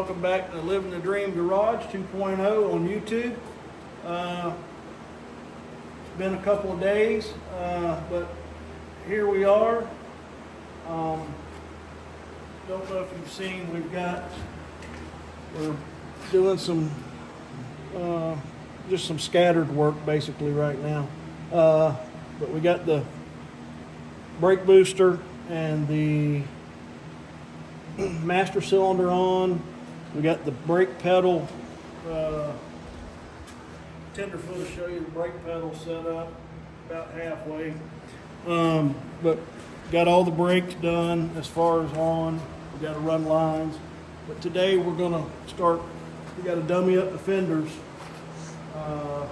welcome back to Living the Dream Garage 2.0 on YouTube. It's been a couple of days, but here we are. Don't know if you've seen, we're doing some, just some scattered work basically right now. But we got the brake booster and the master cylinder on. We got the brake pedal, tenderfoot will show you the brake pedal set up about halfway. But got all the brakes done as far as on. We got to run lines. But today we're gonna start, we got to dummy up the fenders because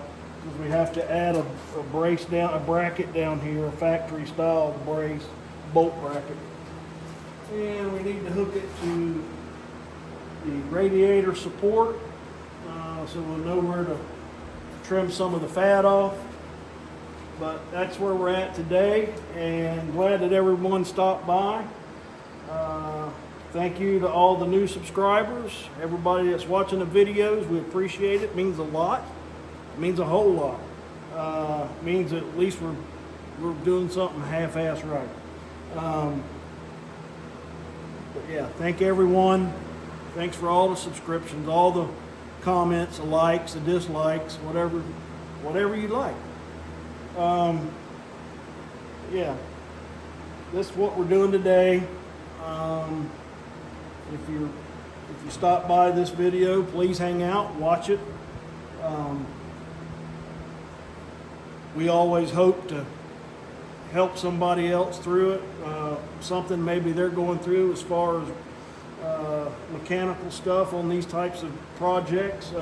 we have to add a bracket down here, a factory style brace, bolt bracket. And we need to hook it to the radiator support so we'll know where to trim some of the fat off. But that's where we're at today, and glad that everyone stopped by. Thank you to all the new subscribers, everybody that's watching the videos. We appreciate it. It means a lot. It means a whole lot. It means that at least we're doing something half-ass right. But yeah, thank everyone. Thanks for all the subscriptions, all the comments, the likes, the dislikes, whatever you like. Yeah, this is what we're doing today. If you stop by this video, please hang out, watch it. We always hope to help somebody else through it, something maybe they're going through as far as mechanical stuff on these types of projects.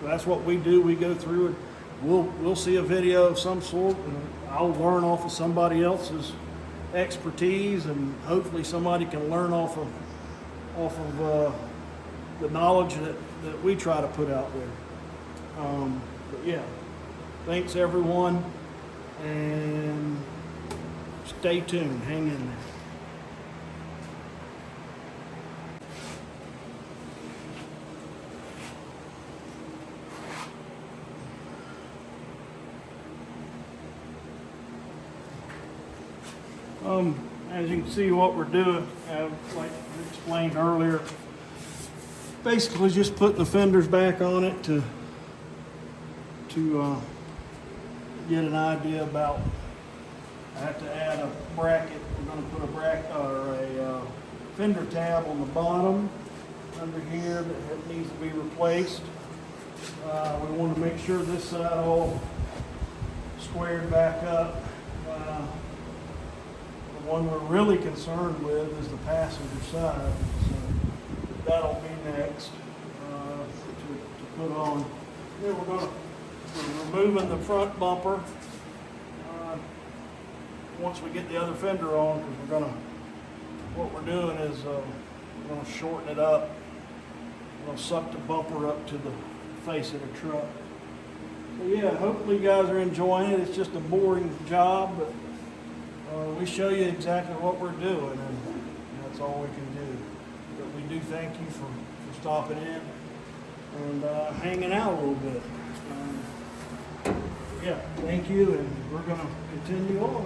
That's what we do. We go through it. We'll see a video of some sort, and I'll learn off of somebody else's expertise, and hopefully somebody can learn off of the knowledge that we try to put out there. But yeah, thanks everyone, and stay tuned. Hang in there. As you can see, what we're doing, like I explained earlier, basically just putting the fenders back on it to get an idea about. I have to add a bracket. We're going to put a bracket or a fender tab on the bottom under here that needs to be replaced. We want to make sure this side all squared back up. The one we're really concerned with is the passenger side. So that'll be next to put on. Then we're removing the front bumper once we get the other fender on, because what we're doing is we're going to shorten it up. We're going to suck the bumper up to the face of the truck. So yeah, hopefully you guys are enjoying it. It's just a boring job, but we show you exactly what we're doing, and that's all we can do. But we do thank you for stopping in and hanging out a little bit. Yeah, thank you, and we're going to continue on.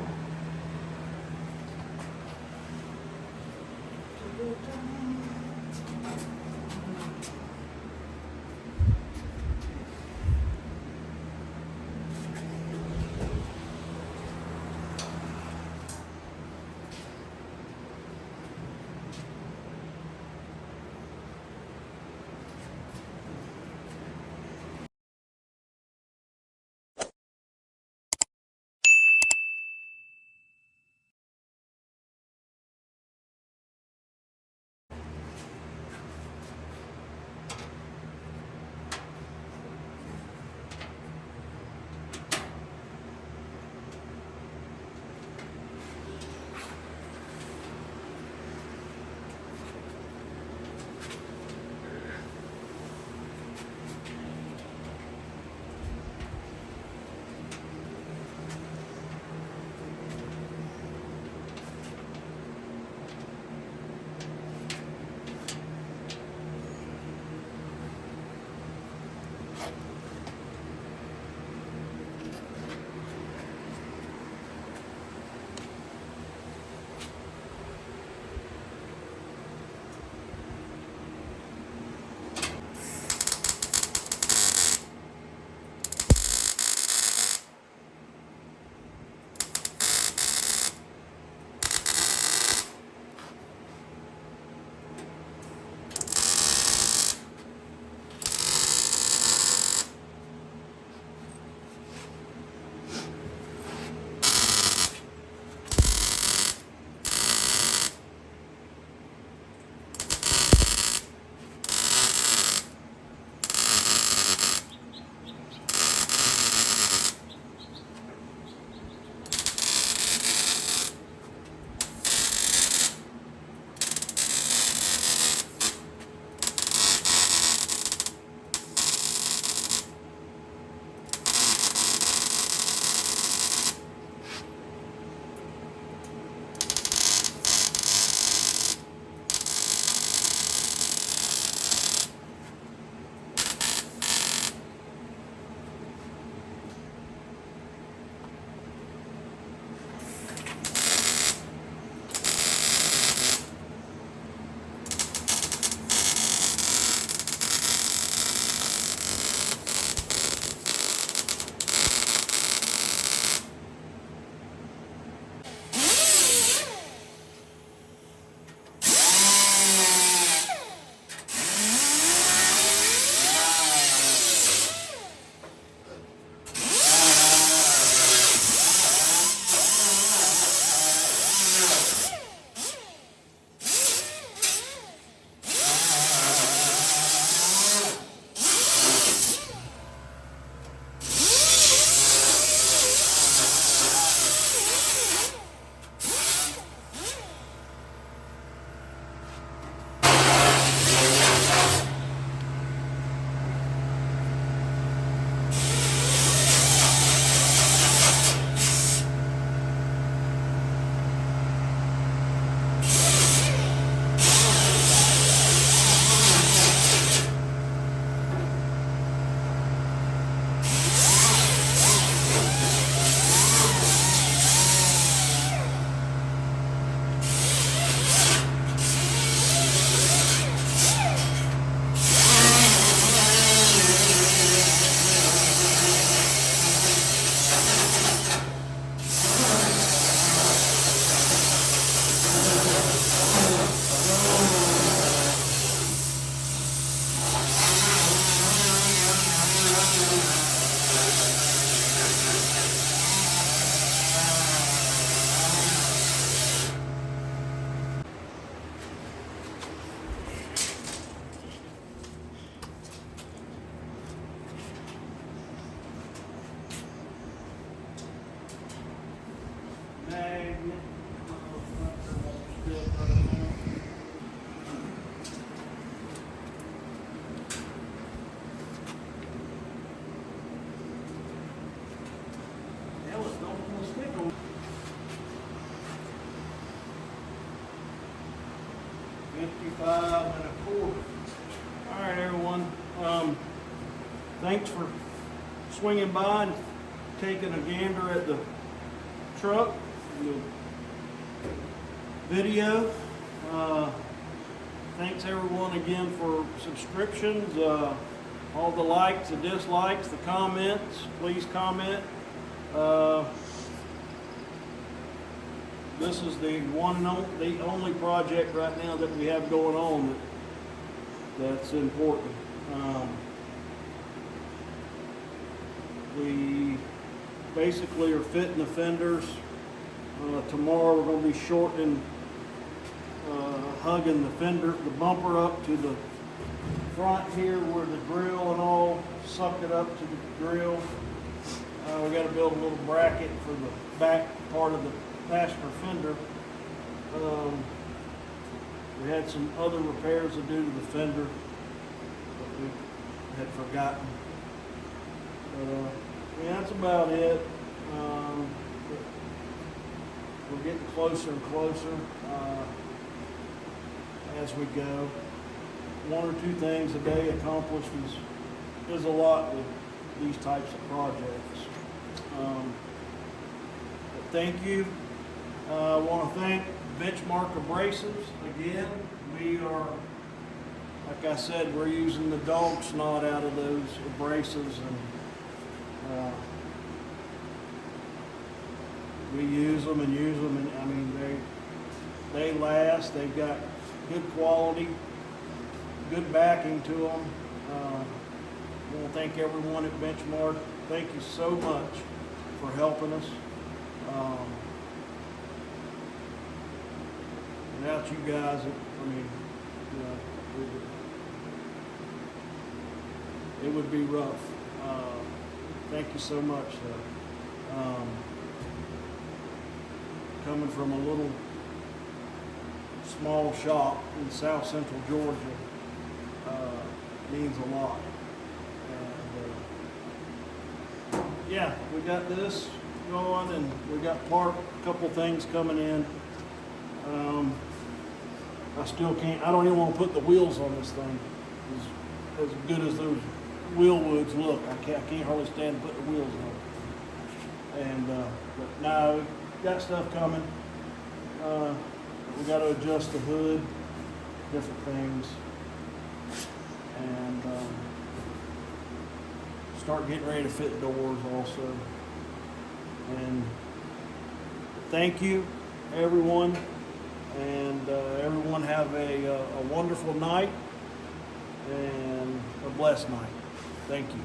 55 1/4. All right, everyone. Thanks for swinging by and taking a gander at the truck, the video. Thanks everyone again for subscriptions, all the likes, the dislikes, the comments. Please comment. This is the only project right now that we have going on that's important. We basically are fitting the fenders. Tomorrow we're going to be shortening, hugging the fender, the bumper up to the front here where the grill and all, suck it up to the grill. We got to build a little bracket for the back part of the passenger fender. We had some other repairs to do to the fender that we had forgotten. But yeah, that's about it. We're getting closer and closer as we go. One or two things a day accomplished is a lot with these types of projects. But thank you. I want to thank Benchmark Abrasives again. We are, like I said, we're using the dog snot out of those abrasives, and we use them, and I mean they last. They've got good quality, good backing to them. I want to thank everyone at Benchmark. Thank you so much for helping us. Without you guys, I mean, you know, it would be rough. Thank you so much, though. Coming from a little small shop in South Central Georgia means a lot. And, yeah, we got this going, and we got a couple things coming in. I still can't, I don't even want to put the wheels on this thing. As good as those wheel woods look, I can't hardly stand to put the wheels on. And, but now we got stuff coming. We got to adjust the hood, different things. And start getting ready to fit doors also. And thank you, everyone. And everyone have a wonderful night and a blessed night. Thank you.